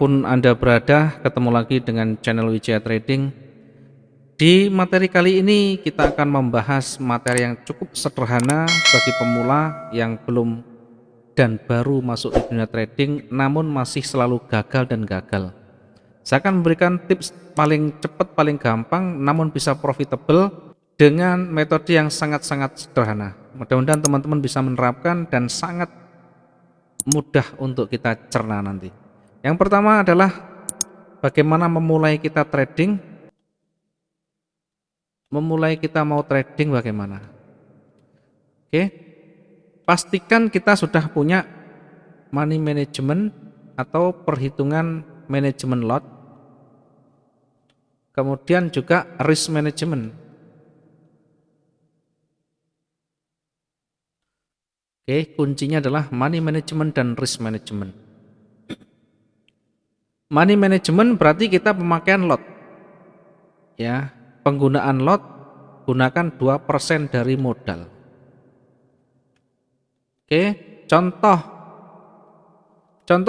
dimanapun Anda berada, ketemu lagi dengan channel Wijaya Trading. Di materi kali ini kita akan membahas materi yang cukup sederhana bagi pemula yang belum dan baru masuk di dunia trading namun masih selalu gagal dan gagal. Saya akan memberikan tips paling cepat, paling gampang namun bisa profitable dengan metode yang sangat-sangat sederhana. Mudah-mudahan teman-teman bisa menerapkan dan sangat mudah untuk kita cerna nanti. Yang pertama adalah bagaimana memulai kita trading. Memulai kita mau trading bagaimana? Oke, pastikan kita sudah punya money management atau perhitungan manajemen lot, kemudian juga risk management. Oke, kuncinya adalah money management dan risk management. Money management berarti kita pemakaian lot. Ya, penggunaan lot gunakan 2% dari modal. Oke, contoh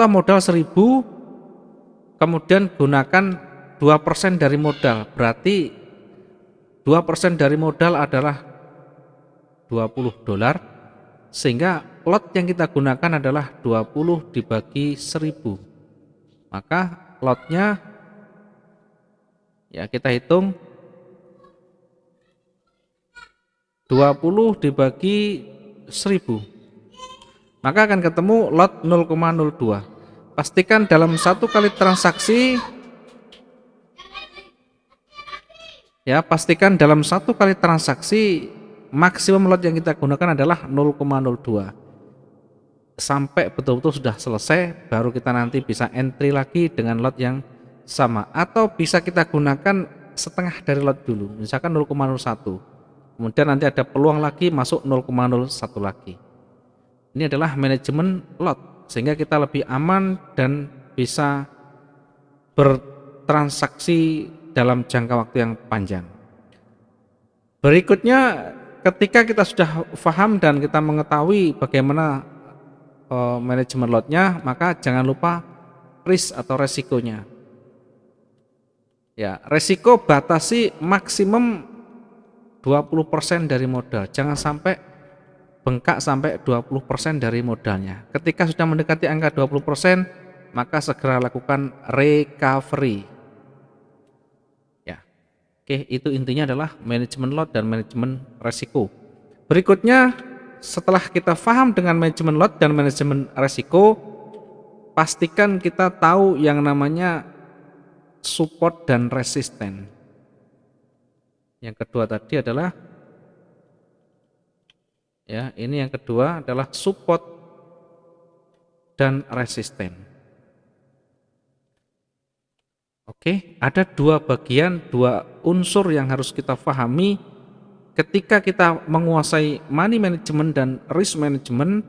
modal 1000, kemudian gunakan 2% dari modal, berarti 2% dari modal adalah $20, sehingga lot yang kita gunakan adalah 20 dibagi 1000. Maka lotnya ya kita hitung 20 dibagi 1000, maka akan ketemu lot 0,02. Pastikan dalam satu kali transaksi, maksimum lot yang kita gunakan adalah 0,02. Sampai betul-betul sudah selesai, baru kita nanti bisa entry lagi dengan lot yang sama, atau bisa kita gunakan setengah dari lot dulu, misalkan 0,01, kemudian nanti ada peluang lagi masuk 0,01 lagi. Ini adalah manajemen lot, sehingga kita lebih aman dan bisa bertransaksi dalam jangka waktu yang panjang. Berikutnya, ketika kita sudah paham dan kita mengetahui bagaimana manajemen lotnya, maka jangan lupa risk atau resikonya. Ya, resiko batasi maksimum 20% dari modal. Jangan sampai bengkak sampai 20% dari modalnya. Ketika sudah mendekati angka 20%, maka segera lakukan recovery. Ya. Oke, itu intinya adalah manajemen lot dan manajemen resiko. Berikutnya, setelah kita paham dengan manajemen lot dan manajemen resiko, pastikan kita tahu yang namanya support dan resisten. Yang kedua tadi adalah ini yang kedua adalah support dan resisten. Oke, ada dua bagian, dua unsur yang harus kita pahami ketika kita menguasai money management dan risk management,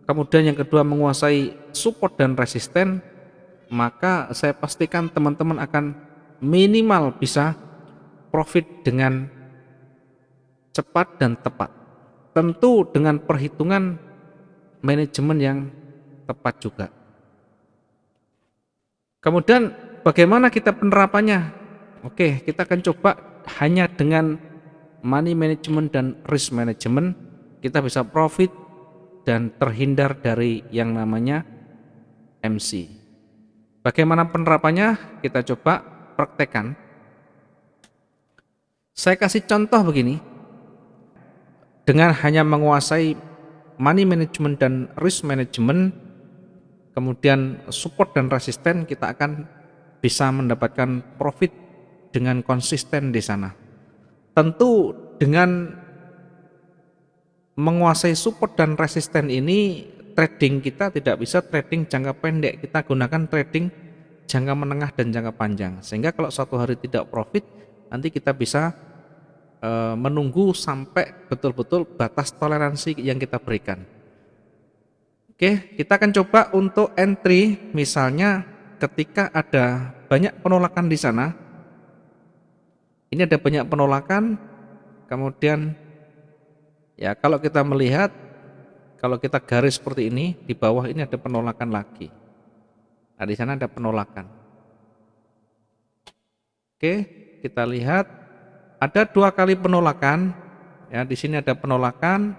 kemudian yang kedua menguasai support dan resisten, maka saya pastikan teman-teman akan minimal bisa profit dengan cepat dan tepat. Tentu dengan perhitungan manajemen yang tepat juga. Kemudian bagaimana kita penerapannya? Oke, kita akan coba hanya dengan money management dan risk management kita bisa profit dan terhindar dari yang namanya MC. Bagaimana penerapannya? Kita coba praktekkan. Saya kasih contoh begini. Dengan hanya menguasai money management dan risk management, kemudian support dan resisten, kita akan bisa mendapatkan profit dengan konsisten di sana. Tentu dengan menguasai support dan resisten ini, trading kita tidak bisa trading jangka pendek, kita gunakan trading jangka menengah dan jangka panjang, sehingga kalau suatu hari tidak profit, nanti kita bisa menunggu sampai betul-betul batas toleransi yang kita berikan. Oke, kita akan coba untuk entry, misalnya ketika ada banyak penolakan di sana, ini ada banyak penolakan, kemudian ya kalau kita melihat, kalau kita garis seperti ini, di bawah ini ada penolakan lagi. Nah, di sana ada penolakan. Oke, kita lihat ada 2 kali penolakan. Ya, di sini ada penolakan,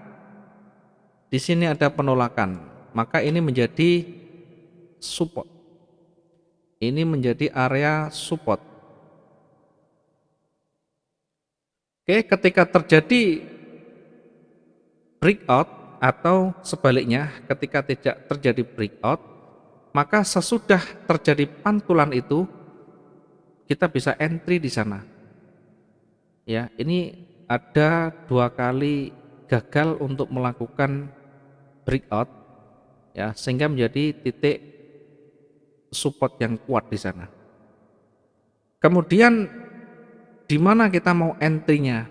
di sini ada penolakan. Maka ini menjadi support. Ini menjadi area support. Oke, ketika terjadi breakout atau sebaliknya ketika tidak terjadi breakout, maka sesudah terjadi pantulan itu kita bisa entry di sana. Ya, ini ada 2 kali gagal untuk melakukan breakout, ya, sehingga menjadi titik support yang kuat di sana. Kemudian di mana kita mau entry-nya?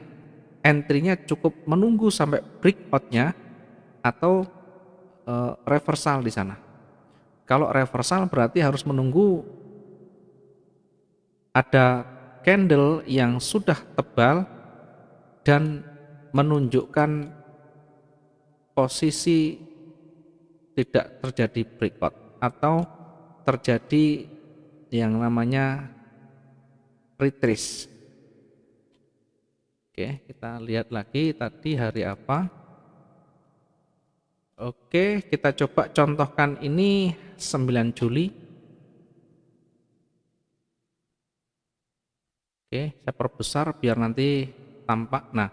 Entry-nya cukup menunggu sampai breakout-nya atau reversal di sana. Kalau reversal berarti harus menunggu ada candle yang sudah tebal dan menunjukkan posisi tidak terjadi breakout atau terjadi yang namanya retrace. Oke, kita lihat lagi tadi hari apa. Oke, kita coba contohkan ini 9 Juli. Oke, saya perbesar biar nanti tampak. Nah,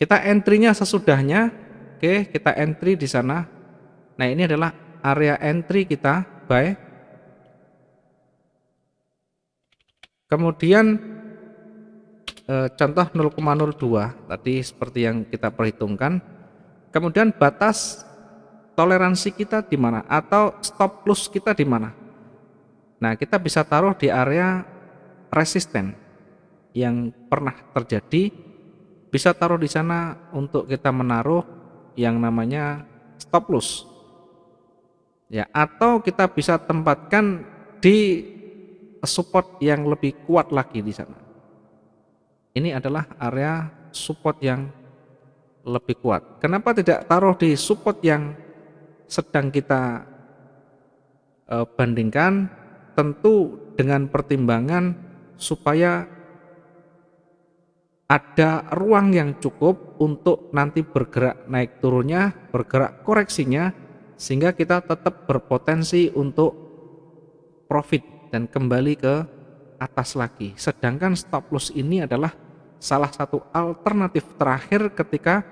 kita entry-nya sesudahnya. Oke, kita entry di sana. Nah, ini adalah area entry kita, buy. Kemudian contoh 0,02 tadi seperti yang kita perhitungkan. Kemudian batas toleransi kita di mana atau stop loss kita di mana. Nah, kita bisa taruh di area resisten yang pernah terjadi, bisa taruh di sana untuk kita menaruh yang namanya stop loss. Ya, atau kita bisa tempatkan di support yang lebih kuat lagi di sana. Ini adalah area support yang lebih kuat. Kenapa tidak taruh di support yang sedang kita bandingkan? Tentu dengan pertimbangan supaya ada ruang yang cukup untuk nanti bergerak naik turunnya, bergerak koreksinya, sehingga kita tetap berpotensi untuk profit dan kembali ke atas lagi. Sedangkan stop loss ini adalah salah satu alternatif terakhir ketika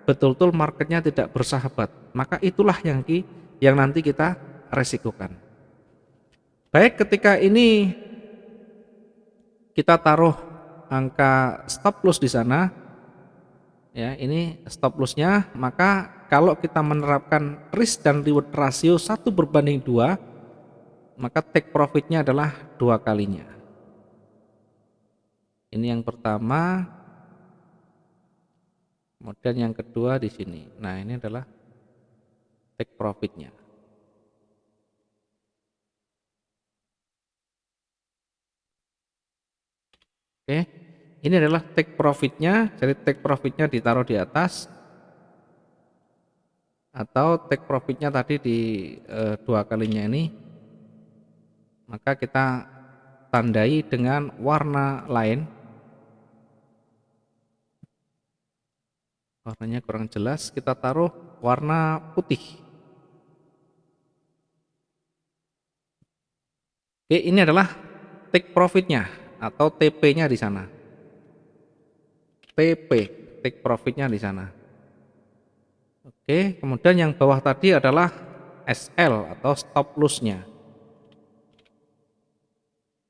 betul-betul marketnya tidak bersahabat. Maka itulah yang nanti kita resikokan. Baik, ketika ini kita taruh angka stop loss di sana, ya, ini stop lossnya, maka kalau kita menerapkan risk dan reward rasio 1:2, maka take profitnya adalah 2 kalinya. Ini yang pertama, kemudian yang kedua di sini. Nah, ini adalah take profitnya. Oke, ini adalah take profitnya. Jadi take profitnya ditaruh di atas, atau take profitnya tadi di 2 kalinya ini, maka kita tandai dengan warna lain. Warnanya kurang jelas, kita taruh warna putih. Oke, ini adalah take profitnya atau TP-nya di sana. TP, take profitnya di sana. Oke, kemudian yang bawah tadi adalah SL atau stop loss-nya.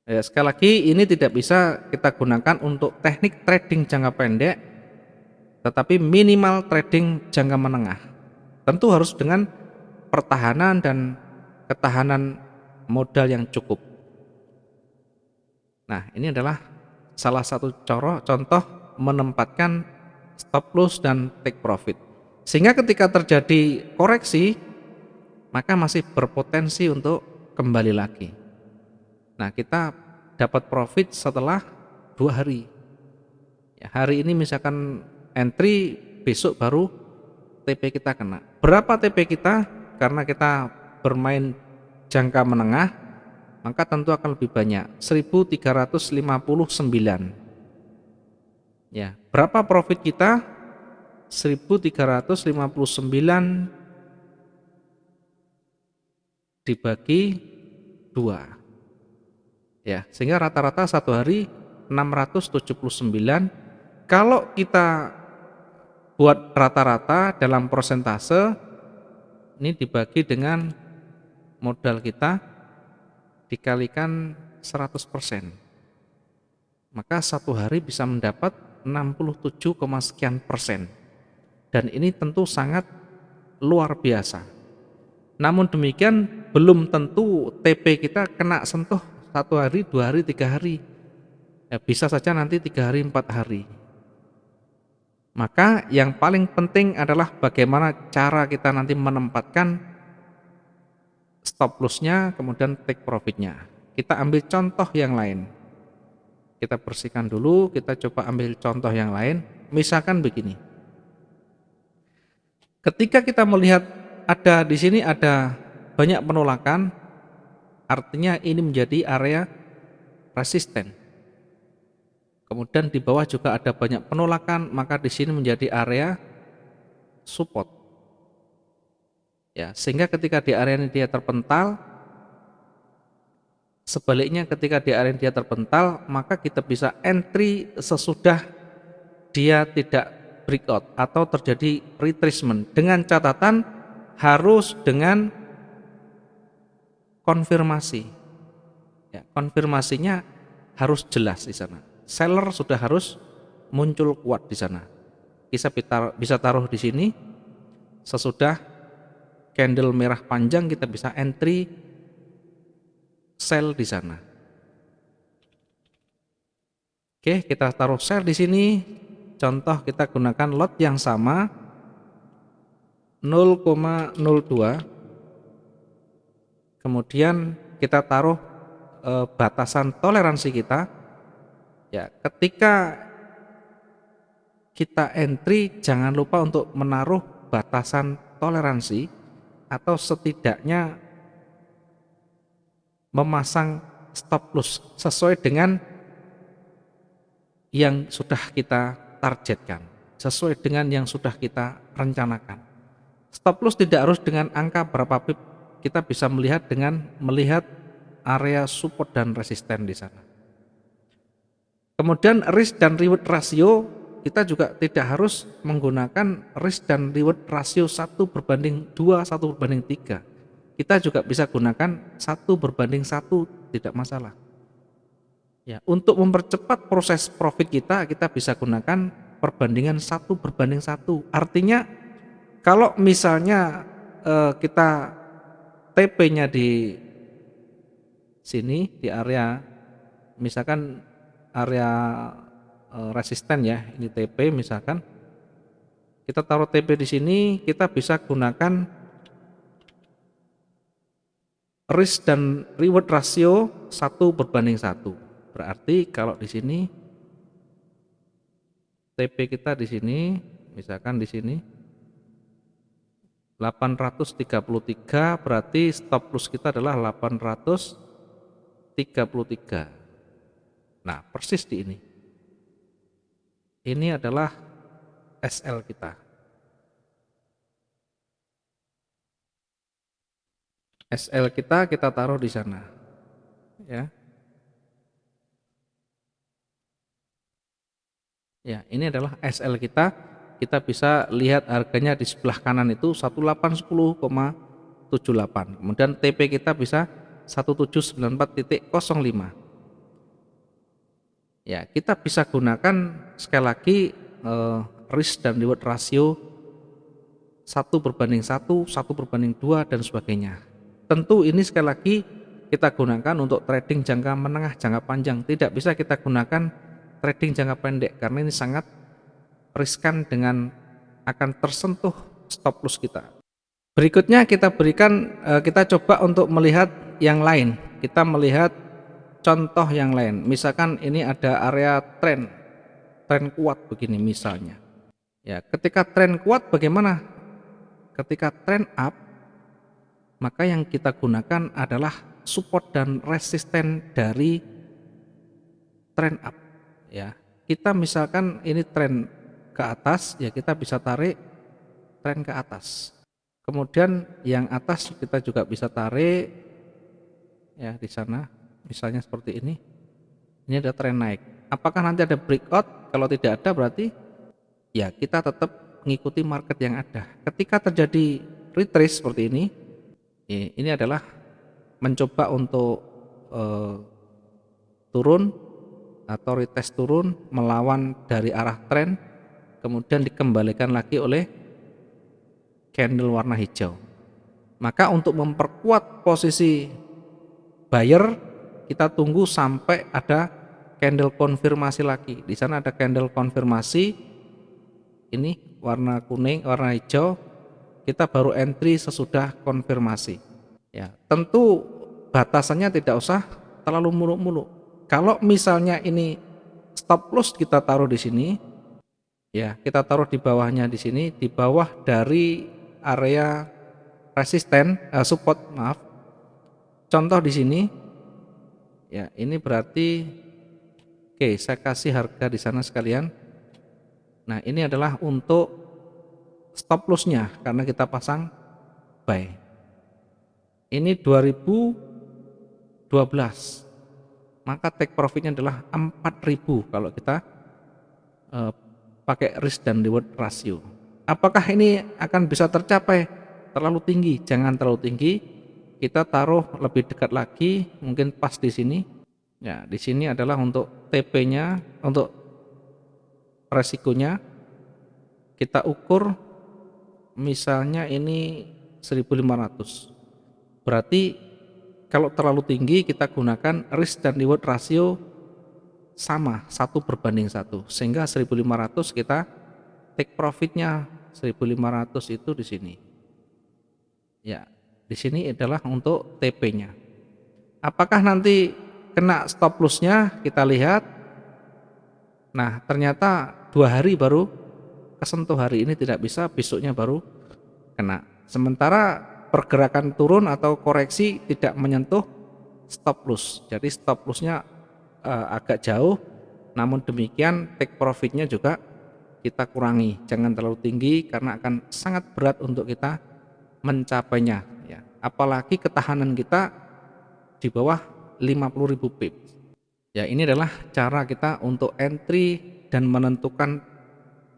Ya, sekali lagi ini tidak bisa kita gunakan untuk teknik trading jangka pendek, tetapi minimal trading jangka menengah. Tentu harus dengan pertahanan dan ketahanan modal yang cukup. Nah, ini adalah salah satu contoh menempatkan stop loss dan take profit. Sehingga ketika terjadi koreksi, maka masih berpotensi untuk kembali lagi. Nah, kita dapat profit setelah 2 hari. Ya, hari ini misalkan entry, besok baru TP kita kena. Berapa TP kita? Karena kita bermain jangka menengah, maka tentu akan lebih banyak, 1359. Ya, berapa profit kita? 1359 dibagi 2. Ya, sehingga rata-rata satu hari 679. Kalau kita buat rata-rata dalam persentase, ini dibagi dengan modal kita dikalikan 100%. Maka satu hari bisa mendapat 67, sekian persen. Dan ini tentu sangat luar biasa. Namun demikian belum tentu TP kita kena sentuh satu hari, 2 hari, 3 hari. Ya, bisa saja nanti 3 hari, 4 hari. Maka yang paling penting adalah bagaimana cara kita nanti menempatkan stop lossnya, kemudian take profitnya. Kita ambil contoh yang lain. Kita bersihkan dulu, kita coba ambil contoh yang lain. Misalkan begini. Ketika kita melihat ada di sini ada banyak penolakan, artinya ini menjadi area resisten. Kemudian di bawah juga ada banyak penolakan, maka di sini menjadi area support. Ya, sehingga ketika di area ini dia terpental, sebaliknya ketika di area ini dia terpental, maka kita bisa entry sesudah dia tidak breakout atau terjadi retracement, dengan catatan harus dengan konfirmasi. Ya, konfirmasinya harus jelas di sana. Seller sudah harus muncul kuat di sana. Bisa taruh di sini. Sesudah candle merah panjang kita bisa entry sell di sana. Oke, kita taruh sell di sini. Contoh kita gunakan lot yang sama 0,02. Kemudian kita taruh batasan toleransi kita. Ya, ketika kita entry jangan lupa untuk menaruh batasan toleransi atau setidaknya memasang stop loss sesuai dengan yang sudah kita targetkan, sesuai dengan yang sudah kita rencanakan. Stop loss tidak harus dengan angka berapa pip, kita bisa melihat dengan melihat area support dan resisten di sana. Kemudian risk dan reward ratio, kita juga tidak harus menggunakan risk dan reward ratio 1/2, 1/3. Kita juga bisa gunakan 1/1, tidak masalah. Ya, untuk mempercepat proses profit kita bisa gunakan perbandingan 1/1. Artinya kalau misalnya kita TP-nya di sini di area, misalkan area resisten ya, ini TP misalkan. Kita taruh TP di sini, kita bisa gunakan risk dan reward ratio 1/1. Berarti kalau di sini TP kita di sini, misalkan di sini 833, berarti stop loss kita adalah 833. Nah, persis di ini. Ini adalah SL kita. SL kita taruh di sana. Ya. Ya, ini adalah SL kita. Kita bisa lihat harganya di sebelah kanan itu 1810,78. Kemudian TP kita bisa 1794.05. Ya, kita bisa gunakan sekali lagi risk dan reward ratio 1/1, 1/2 dan sebagainya. Tentu ini sekali lagi kita gunakan untuk trading jangka menengah, jangka panjang. Tidak bisa kita gunakan trading jangka pendek karena ini sangat riskan dengan akan tersentuh stop loss kita. Berikutnya kita coba untuk melihat yang lain. Kita melihat contoh yang lain. Misalkan ini ada area tren kuat begini misalnya. Ya, ketika tren kuat bagaimana? Ketika tren up, maka yang kita gunakan adalah support dan resisten dari trend up ya. Kita misalkan ini tren ke atas ya, kita bisa tarik tren ke atas. Kemudian yang atas kita juga bisa tarik ya di sana. Misalnya seperti ini. Ini ada tren naik. Apakah nanti ada breakout? Kalau tidak ada berarti ya kita tetap mengikuti market yang ada. Ketika terjadi retrace seperti ini adalah mencoba untuk turun atau retest turun melawan dari arah tren, kemudian dikembalikan lagi oleh candle warna hijau. Maka untuk memperkuat posisi buyer, kita tunggu sampai ada candle konfirmasi lagi. Di sana ada candle konfirmasi, ini warna kuning, warna hijau, kita baru entry sesudah konfirmasi. Ya, tentu batasannya tidak usah terlalu muluk-muluk. Kalau misalnya ini stop loss kita taruh di sini, ya kita taruh di bawahnya di sini, di bawah dari area resisten, support maaf. Contoh di sini, ya ini berarti, oke saya kasih harga di sana sekalian. Nah ini adalah untuk stop lossnya karena kita pasang buy. Ini 2012. Maka take profitnya adalah 4.000 kalau kita pakai risk dan reward ratio. Apakah ini akan bisa tercapai? Terlalu tinggi, jangan terlalu tinggi. Kita taruh lebih dekat lagi, mungkin pas di sini. Ya, di sini adalah untuk TP-nya, untuk resikonya kita ukur misalnya ini 1.500. Berarti kalau terlalu tinggi kita gunakan risk dan reward ratio sama 1:1, sehingga 1.500 kita take profitnya 1.500 itu di sini. Ya, di sini adalah untuk TP-nya. Apakah nanti kena stop loss-nya? Kita lihat. Nah, ternyata 2 hari baru kesentuh, hari ini tidak bisa, besoknya baru kena. Sementara pergerakan turun atau koreksi tidak menyentuh stop loss. Jadi stop loss-nya agak jauh, namun demikian take profit-nya juga kita kurangi. Jangan terlalu tinggi karena akan sangat berat untuk kita mencapainya ya. Apalagi ketahanan kita di bawah 50.000 pips. Ya, ini adalah cara kita untuk entry dan menentukan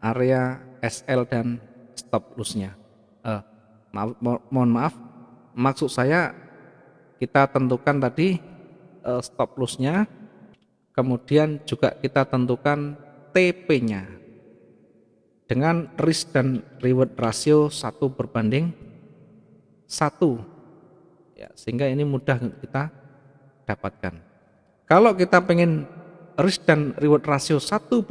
area SL dan stop loss-nya. Mohon maaf, maksud saya kita tentukan tadi stop loss-nya, kemudian juga kita tentukan TP-nya dengan risk dan reward ratio 1:1 ya, sehingga ini mudah kita dapatkan. Kalau kita pengen risk dan reward ratio 1:2,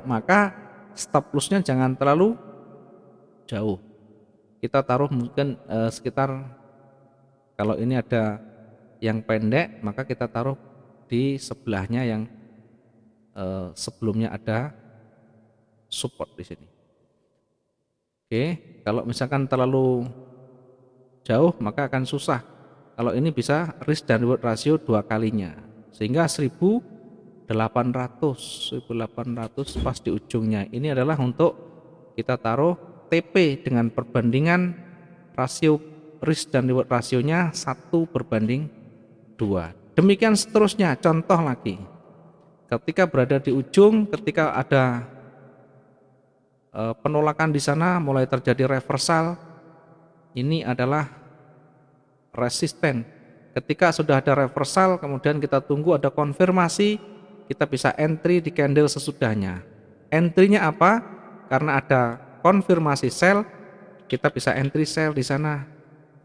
maka stop loss-nya jangan terlalu jauh. Kita taruh mungkin sekitar, kalau ini ada yang pendek maka kita taruh di sebelahnya yang sebelumnya ada support di sini. Oke, kalau misalkan terlalu jauh maka akan susah. Kalau ini bisa risk dan reward ratio 2 kalinya, sehingga 1.800 pas di ujungnya. Ini adalah untuk kita taruh TP dengan perbandingan rasio risk dan reward rasionya 1:2. Demikian seterusnya. Contoh lagi, ketika berada di ujung, ketika ada penolakan di sana, mulai terjadi reversal, ini adalah resisten. Ketika sudah ada reversal, kemudian kita tunggu ada konfirmasi, kita bisa entry di candle sesudahnya. Entry-nya apa? Karena ada konfirmasi sell, kita bisa entry sell di sana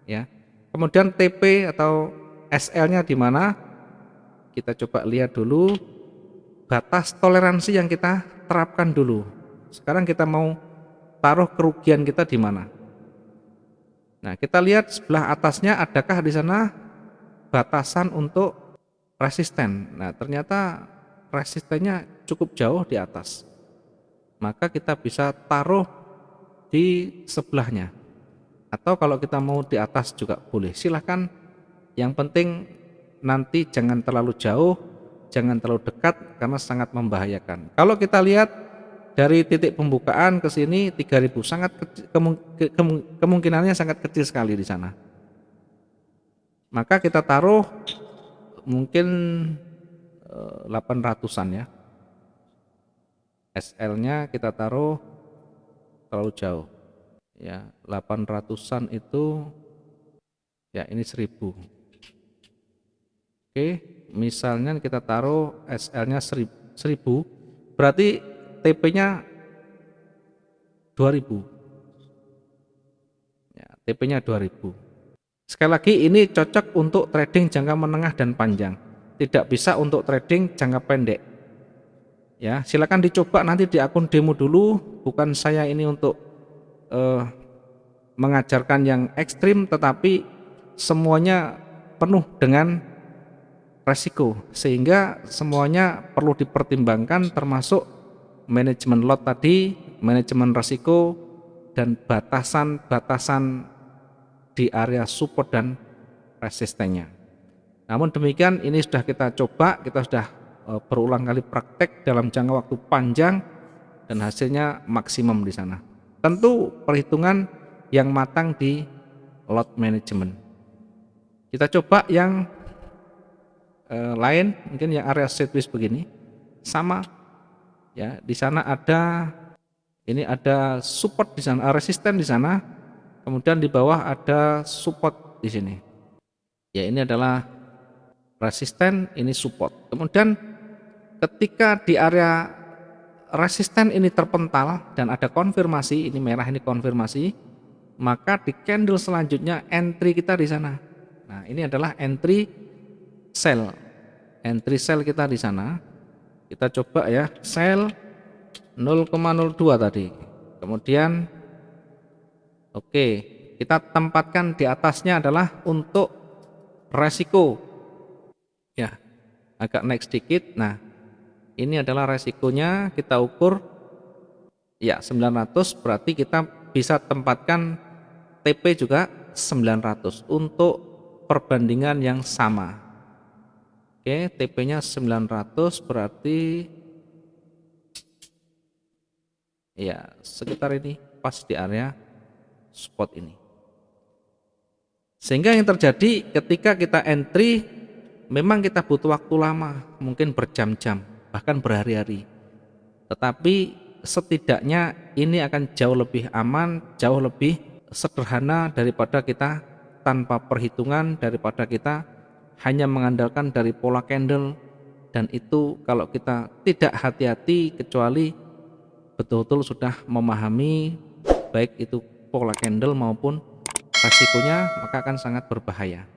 ya. Kemudian TP atau SL-nya di mana? Kita coba lihat dulu batas toleransi yang kita terapkan dulu. Sekarang kita mau taruh kerugian kita di mana? Nah, kita lihat sebelah atasnya, adakah di sana batasan untuk resisten. Nah, ternyata resistennya cukup jauh di atas. Maka kita bisa taruh di sebelahnya. Atau kalau kita mau di atas juga boleh. Silahkan Yang penting nanti jangan terlalu jauh, jangan terlalu dekat karena sangat membahayakan. Kalau kita lihat dari titik pembukaan ke sini 3000, sangat kecil, kemungkinannya sangat kecil sekali di sana. Maka kita taruh mungkin 800-an ya. SL-nya kita taruh terlalu jauh. Ya, 800-an itu ya ini 1000. Oke, misalnya kita taruh SL-nya 1000, berarti TP-nya 2000. Ya, TP-nya 2000. Sekali lagi ini cocok untuk trading jangka menengah dan panjang. Tidak bisa untuk trading jangka pendek. Ya, silakan dicoba nanti di akun demo dulu. Bukan saya ini untuk mengajarkan yang ekstrim, tetapi semuanya penuh dengan resiko, sehingga semuanya perlu dipertimbangkan, termasuk manajemen lot tadi, manajemen resiko, dan batasan-batasan di area support dan resistennya. Namun demikian, ini sudah kita coba, kita sudah berulang kali praktek dalam jangka waktu panjang dan hasilnya maksimum di sana. Tentu perhitungan yang matang di lot management. Kita coba yang lain, mungkin yang area sideways begini, sama ya. Di sana ada, ini ada support di sana, resisten di sana, kemudian di bawah ada support di sini. Ya, ini adalah resisten, ini support. Kemudian ketika di area resisten ini terpental dan ada konfirmasi, ini merah, ini konfirmasi, maka di candle selanjutnya entry kita di sana. Nah, ini adalah entry sell. Entry sell kita di sana. Kita coba ya, sell 0,02 tadi. Kemudian oke, kita tempatkan di atasnya adalah untuk resiko. Ya, agak naik sedikit. Nah, ini adalah resikonya, kita ukur ya 900, berarti kita bisa tempatkan TP juga 900 untuk perbandingan yang sama. Oke, TP-nya 900, berarti ya sekitar ini, pas di area spot ini. Sehingga yang terjadi ketika kita entry, memang kita butuh waktu lama, mungkin berjam-jam, bahkan berhari-hari. Tetapi setidaknya ini akan jauh lebih aman, jauh lebih sederhana daripada kita tanpa perhitungan, daripada kita hanya mengandalkan dari pola candle, dan itu kalau kita tidak hati-hati, kecuali betul-betul sudah memahami baik itu pola candle maupun resikonya, maka akan sangat berbahaya.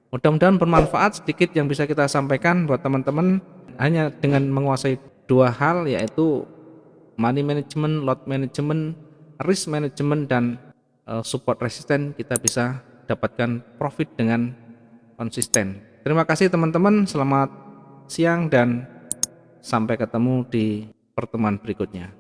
Mudah-mudahan bermanfaat sedikit yang bisa kita sampaikan buat teman-teman. Hanya dengan menguasai dua hal, yaitu money management, lot management, risk management, dan support resisten, kita bisa dapatkan profit dengan konsisten. Terima kasih teman-teman, selamat siang dan sampai ketemu di pertemuan berikutnya.